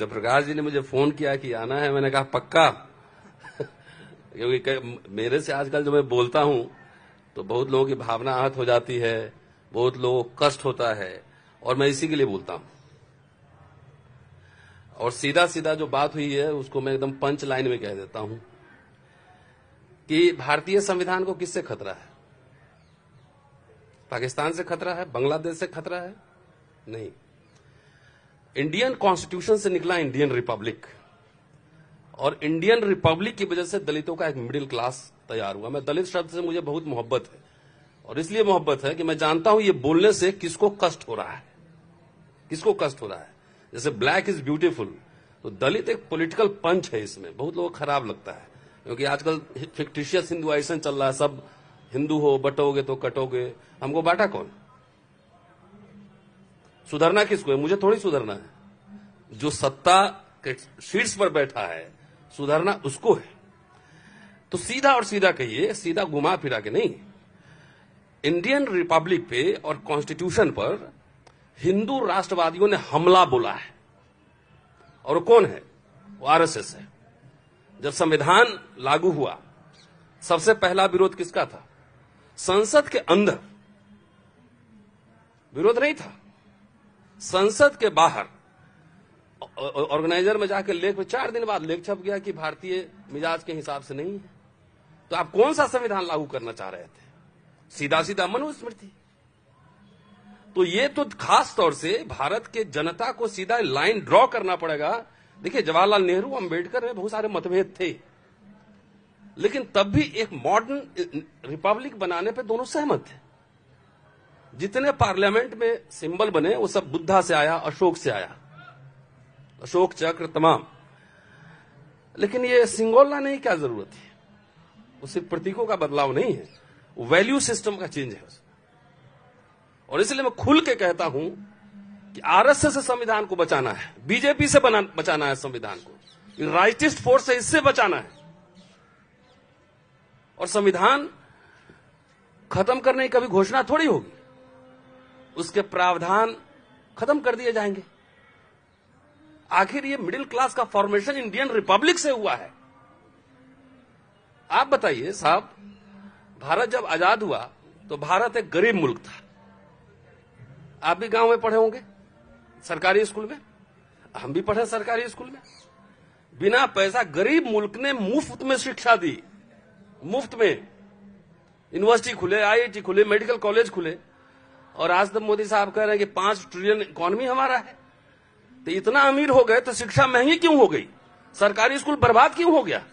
जयप्रकाश जी ने मुझे फोन किया कि आना है, मैंने कहा पक्का। क्योंकि मेरे से आजकल जो मैं बोलता हूं तो बहुत लोगों की भावना आहत हो जाती है, बहुत लोगों को कष्ट होता है, और मैं इसी के लिए बोलता हूं। और सीधा सीधा जो बात हुई है उसको मैं एकदम पंच लाइन में कह देता हूं कि भारतीय संविधान को किससे खतरा है? पाकिस्तान से खतरा है? बांग्लादेश से खतरा है? नहीं। इंडियन कॉन्स्टिट्यूशन से निकला इंडियन रिपब्लिक, और इंडियन रिपब्लिक की वजह से दलितों का एक मिडिल क्लास तैयार हुआ। मैं दलित शब्द से मुझे बहुत मोहब्बत है, और इसलिए मोहब्बत है कि मैं जानता हूं ये बोलने से किसको कष्ट हो रहा है, किसको कष्ट हो रहा है। जैसे ब्लैक इज ब्यूटीफुल, तो दलित एक पॉलिटिकल पंच है, इसमें बहुत लोगों को खराब लगता है, क्योंकि आजकल फिक्टिशियस हिंदुआइजेशन चल रहा है, सब हिंदू हो, बटोगे तो कटोगे। हमको बांटा कौन? सुधरना किसको है? मुझे थोड़ी सुधरना है, जो सत्ता के शीर्ष पर बैठा है सुधरना उसको है। तो सीधा और सीधा कहिए, सीधा घुमा फिरा के नहीं। इंडियन रिपब्लिक पे और कॉन्स्टिट्यूशन पर हिंदू राष्ट्रवादियों ने हमला बोला है, और वो कौन है? वो आरएसएस है। जब संविधान लागू हुआ सबसे पहला विरोध किसका था? संसद के अंदर विरोध नहीं था, संसद के बाहर ऑर्गेनाइजर में जाकर लेख, 4 दिन बाद लेख छप गया कि भारतीय मिजाज के हिसाब से नहीं है। तो आप कौन सा संविधान लागू करना चाह रहे थे? सीधा सीधा मनुस्मृति। तो ये तो खास तौर से भारत के जनता को सीधा लाइन ड्रॉ करना पड़ेगा। देखिए, जवाहरलाल नेहरू, अंबेडकर में बहुत सारे मतभेद थे, लेकिन तब भी एक मॉडर्न रिपब्लिक बनाने पे दोनों सहमत थे। जितने पार्लियामेंट में सिंबल बने वो सब बुद्धा से आया, अशोक से आया, अशोक चक्र तमाम। लेकिन ये सिंगल लाने की क्या जरूरत है? वो सिर्फ प्रतीकों का बदलाव नहीं है, वो वैल्यू सिस्टम का चेंज है। और इसलिए मैं खुल के कहता हूं कि आरएसएस से संविधान को बचाना है, बीजेपी से बचाना है संविधान को, राइटिस्ट फोर्स से इससे बचाना है। और संविधान खत्म करने की कभी घोषणा थोड़ी होगी, उसके प्रावधान खत्म कर दिए जाएंगे। आखिर ये मिडिल क्लास का फॉर्मेशन इंडियन रिपब्लिक से हुआ है। आप बताइए साहब, भारत जब आजाद हुआ तो भारत एक गरीब मुल्क था। आप भी गांव में पढ़े होंगे, सरकारी स्कूल में, हम भी पढ़े सरकारी स्कूल में। बिना पैसा गरीब मुल्क ने मुफ्त में शिक्षा दी, मुफ्त में यूनिवर्सिटी खुले, आईआईटी खुले, मेडिकल कॉलेज खुले। और आज तक मोदी साहब कह रहे हैं कि 5 ट्रिलियन इकोनॉमी हमारा है। तो इतना अमीर हो गए तो शिक्षा महंगी क्यों हो गई? सरकारी स्कूल बर्बाद क्यों हो गया?